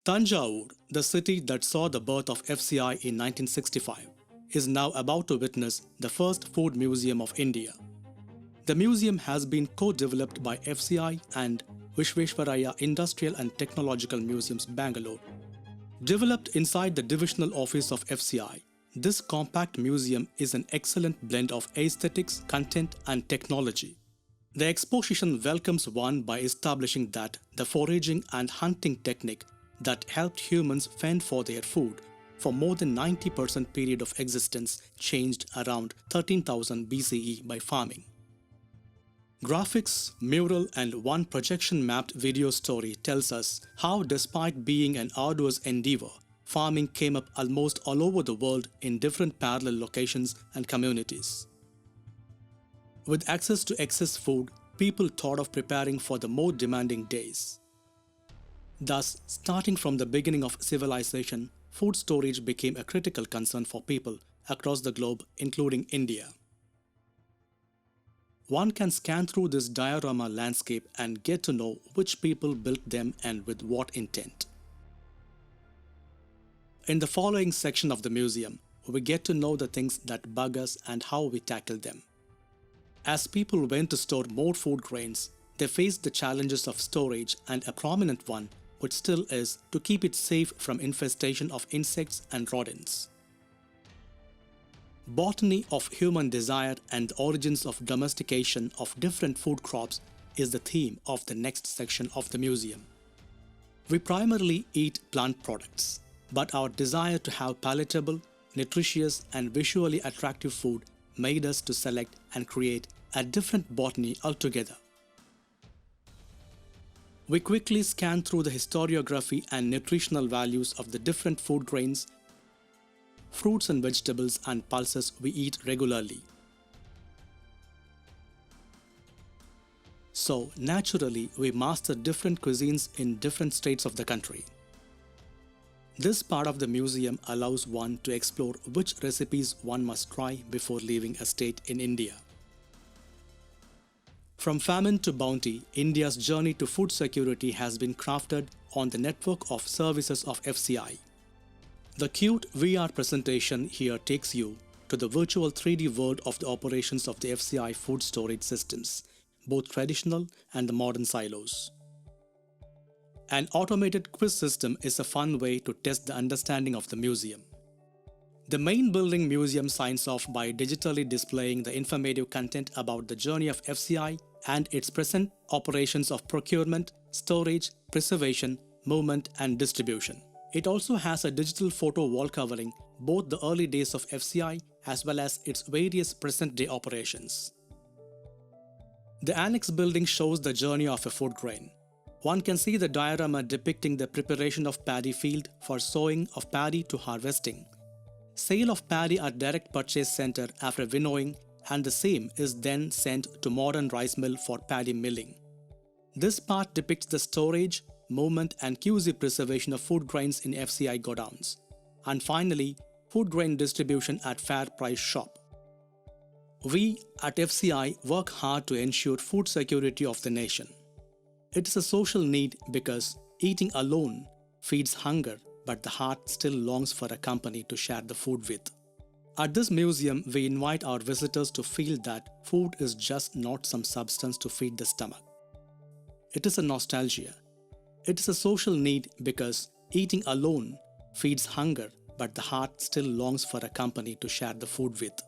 Thanjavur, the city that saw the birth of FCI in 1965, is now about to witness the first food museum of India. The museum has been co-developed by FCI and Vishveshwaraya Industrial and Technological Museums, Bangalore. Developed inside the divisional office of FCI, this compact museum is an excellent blend of aesthetics, content, and technology. The exposition welcomes one by establishing that the foraging and hunting technique that helped humans fend for their food for more than 90% period of existence changed around 13,000 BCE by farming. Graphics, mural, and one projection-mapped video story tells us how, despite being an arduous endeavor, farming came up almost all over the world in different parallel locations and communities. With access to excess food, people thought of preparing for the more demanding days. Thus, starting from the beginning of civilization, food storage became a critical concern for people across the globe, including India. One can scan through this diorama landscape and get to know which people built them and with what intent. In the following section of the museum, we get to know the things that bug us and how we tackle them. As people went to store more food grains, they faced the challenges of storage, and a prominent one, which still is, to keep it safe from infestation of insects and rodents. Botany of human desire and the origins of domestication of different food crops is the theme of the next section of the museum. We primarily eat plant products, but our desire to have palatable, nutritious, and visually attractive food made us to select and create a different botany altogether. We quickly scan through the historiography and nutritional values of the different food grains, fruits and vegetables, and pulses we eat regularly. So, naturally, we master different cuisines in different states of the country. This part of the museum allows one to explore which recipes one must try before leaving a state in India. From famine to bounty, India's journey to food security has been crafted on the network of services of FCI. The cute VR presentation here takes you to the virtual 3D world of the operations of the FCI food storage systems, both traditional and the modern silos. An automated quiz system is a fun way to test the understanding of the museum. The main building museum signs off by digitally displaying the informative content about the journey of FCI and its present operations of procurement, storage, preservation, movement, and distribution. It also has a digital photo wall covering both the early days of FCI as well as its various present-day operations. The annex building shows the journey of a food grain. One can see the diorama depicting the preparation of paddy field for sowing of paddy to harvesting, sale of paddy at direct purchase center after winnowing, and the same is then sent to modern rice mill for paddy milling. This part depicts the storage, movement, and QC preservation of food grains in FCI godowns. And finally, food grain distribution at fair price shop. We at FCI work hard to ensure food security of the nation. It is a social need because eating alone feeds hunger, but the heart still longs for a company to share the food with. At this museum, we invite our visitors to feel that food is just not some substance to feed the stomach. It is a nostalgia. It is a social need because eating alone feeds hunger, but the heart still longs for a company to share the food with.